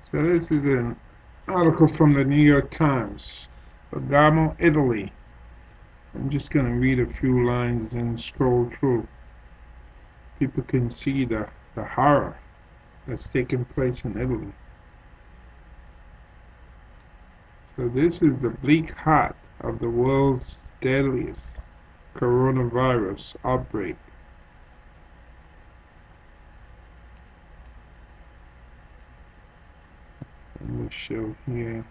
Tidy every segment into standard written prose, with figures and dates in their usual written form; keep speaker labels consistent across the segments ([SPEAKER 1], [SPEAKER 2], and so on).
[SPEAKER 1] So this is an article from the New York Times. Bergamo, Italy. I'm just going to read a few lines and scroll through. People can see the horror that's taking place in Italy. So this is the bleak heart of the world's deadliest coronavirus outbreak. And they show here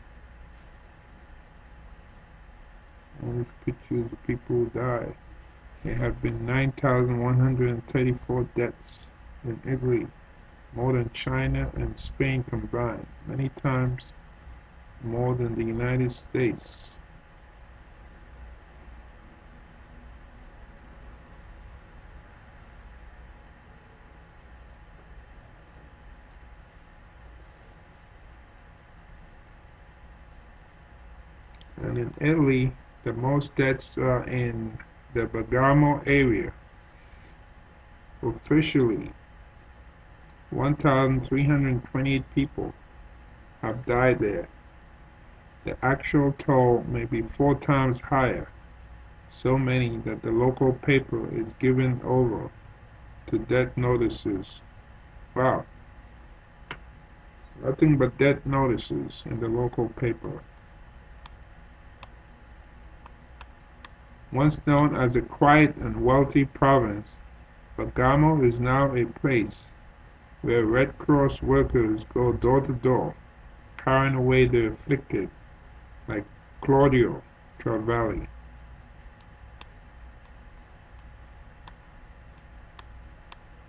[SPEAKER 1] all these pictures of people who died. There have been 9,134 deaths in Italy, more than China and Spain combined, many times more than the United States. And in Italy, the most deaths are in the Bergamo area. Officially, 1,328 people have died there. The actual toll may be 4 times higher, so many that the local paper is given over to death notices. Wow, nothing but death notices in the local paper. Once known as a quiet and wealthy province, Bergamo is now a place where Red Cross workers go door to door, carrying away the afflicted, like Claudio Travalli.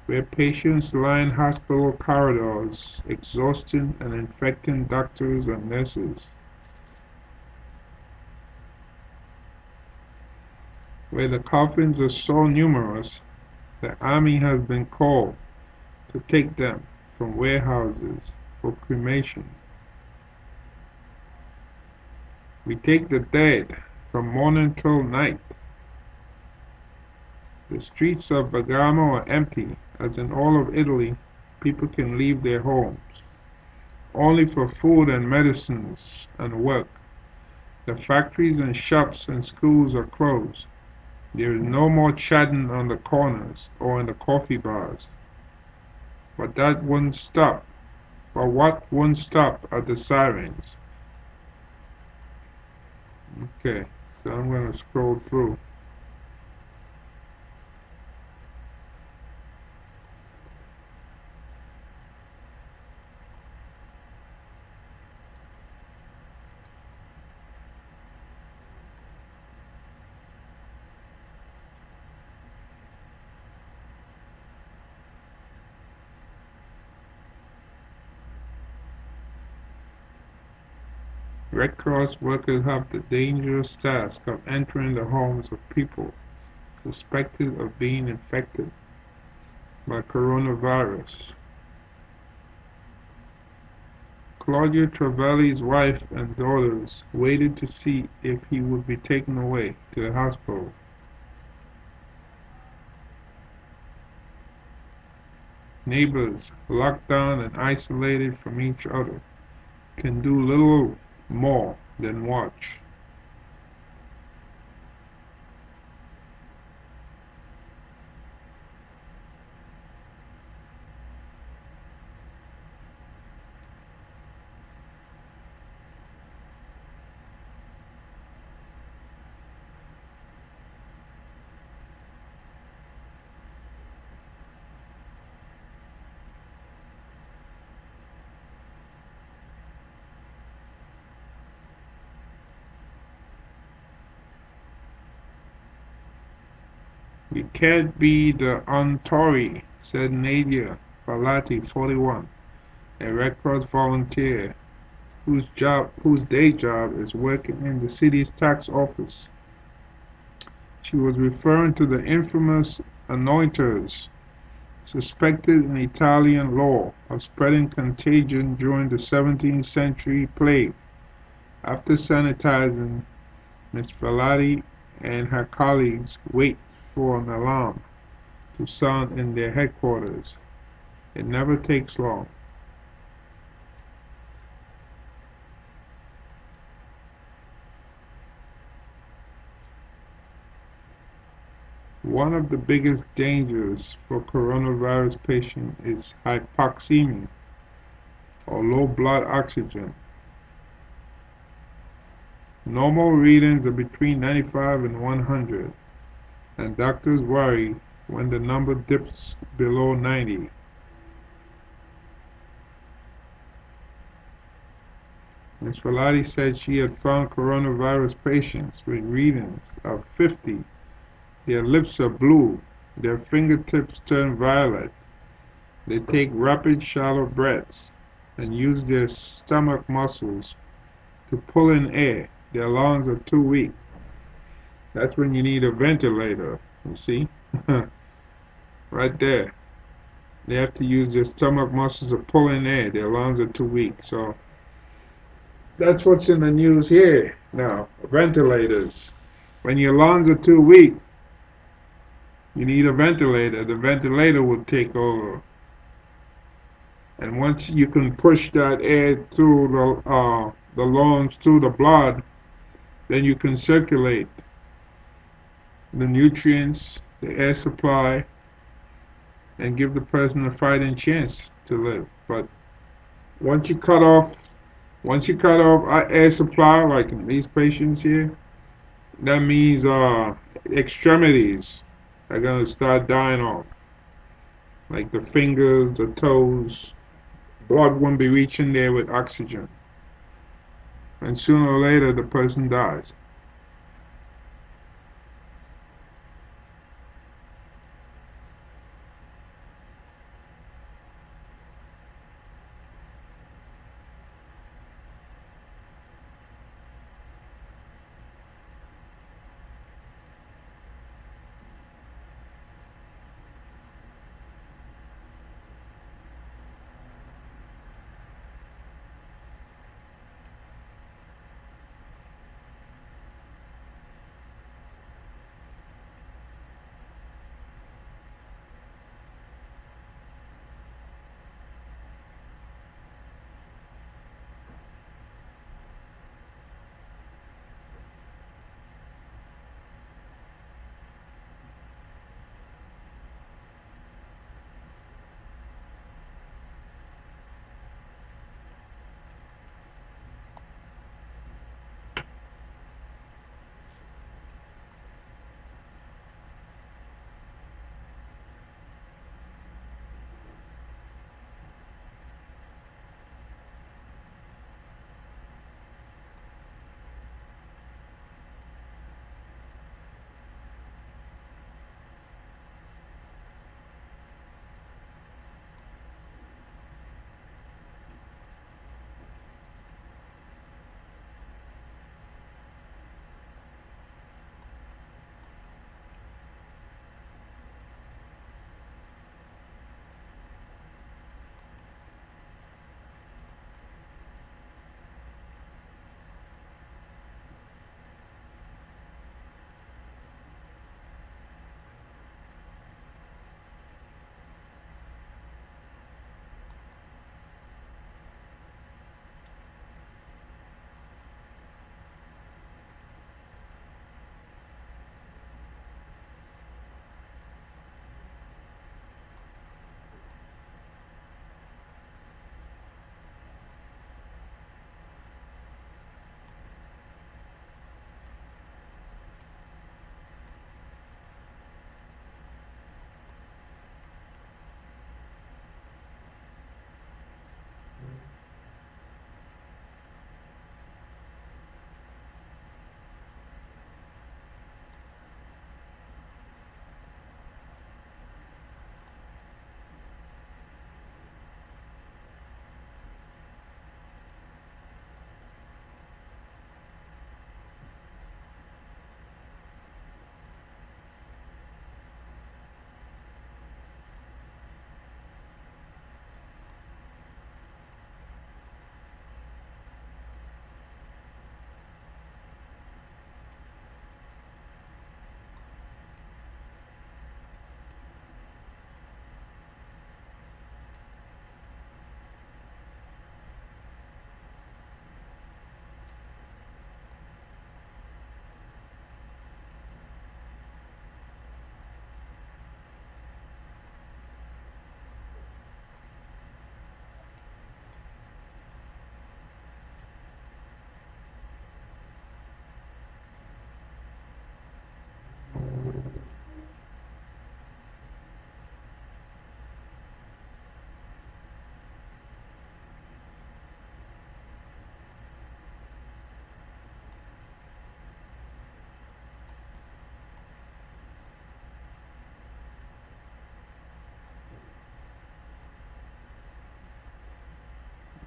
[SPEAKER 1] Where patients line hospital corridors, exhausting and infecting doctors and nurses. Where the coffins are so numerous, the army has been called to take them from warehouses for cremation. We take the dead from morning till night. The streets of Bergamo are empty, as in all of Italy, people can leave their homes. Only for food and medicines and work. The factories and shops and schools are closed. There is no more chatting on the corners or in the coffee bars. But that wouldn't stop. But what wouldn't stop are the sirens. Okay, so I'm going to scroll through. Red Cross workers have the dangerous task of entering the homes of people suspected of being infected by coronavirus. Claudio Travalli's wife and daughters waited to see if he would be taken away to the hospital. Neighbors, locked down and isolated from each other, can do little more than watch. "We can't be the Tory," said Nadia Balati, 41, a Red Cross volunteer whose day job is working in the city's tax office. She was referring to the infamous anointers, suspected in Italian law of spreading contagion during the 17th century plague. After sanitizing, Ms. Velati and her colleagues wait for an alarm to sound in their headquarters. It never takes long. One of the biggest dangers for coronavirus patients is hypoxemia or low blood oxygen. Normal readings are between 95 and 100, and doctors worry when the number dips below 90. Ms. Falati said she had found coronavirus patients with readings of 50. Their lips are blue, their fingertips turn violet. They take rapid, shallow breaths and use their stomach muscles to pull in air. Their lungs are too weak. That's when you need a ventilator, you see? Right there. They have to use their stomach muscles to pull in air. Their lungs are too weak. So that's what's in the news here now. Ventilators. When your lungs are too weak, you need a ventilator. The ventilator will take over. And once you can push that air through the lungs, through the blood, then you can circulate the nutrients, the air supply, and give the person a fighting chance to live. But once you cut off, air supply, like these patients here, that means extremities are gonna start dying off, like the fingers, the toes. Blood won't be reaching there with oxygen, and sooner or later the person dies.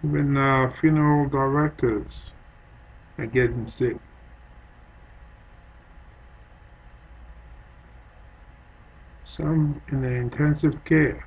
[SPEAKER 1] Even funeral directors are getting sick. Some in the intensive care.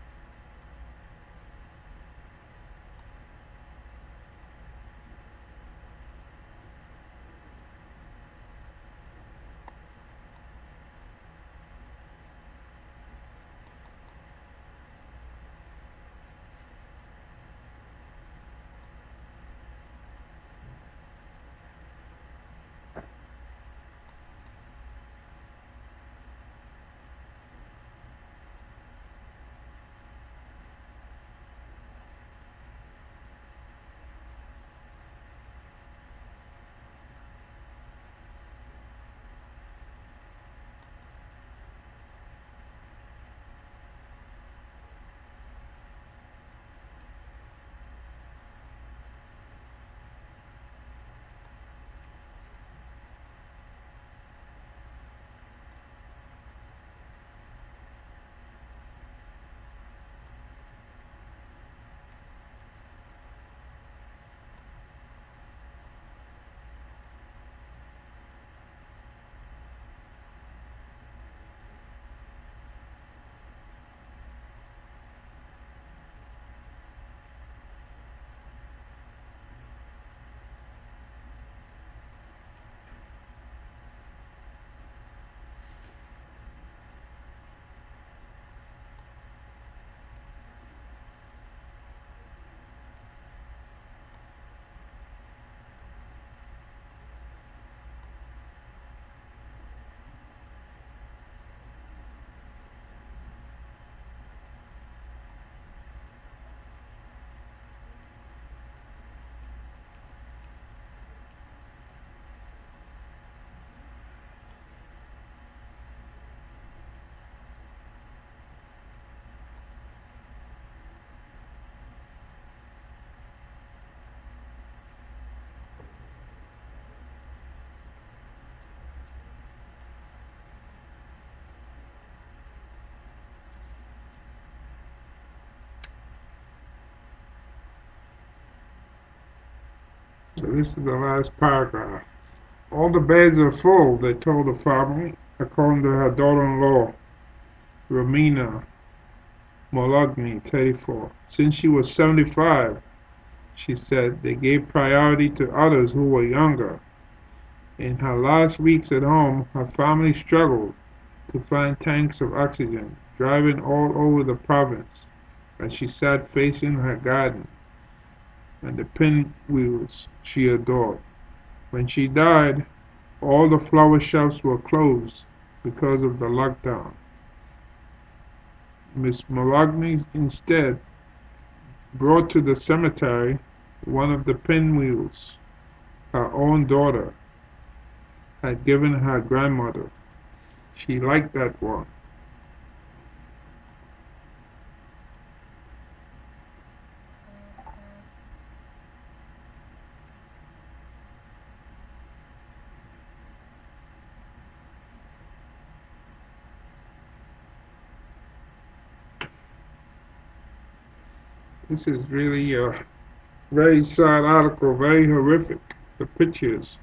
[SPEAKER 1] So this is the last paragraph. All the beds are full, they told the family, according to her daughter-in-law, Romina Mologny, 34. Since she was 75, she said, they gave priority to others who were younger. In her last weeks at home, her family struggled to find tanks of oxygen, driving all over the province as she sat facing her garden and the pinwheels she adored. When she died, all the flower shops were closed because of the lockdown. Miss Malagny instead brought to the cemetery one of the pinwheels her own daughter had given her grandmother. She liked that one. This is really a very sad article, very horrific. The pictures.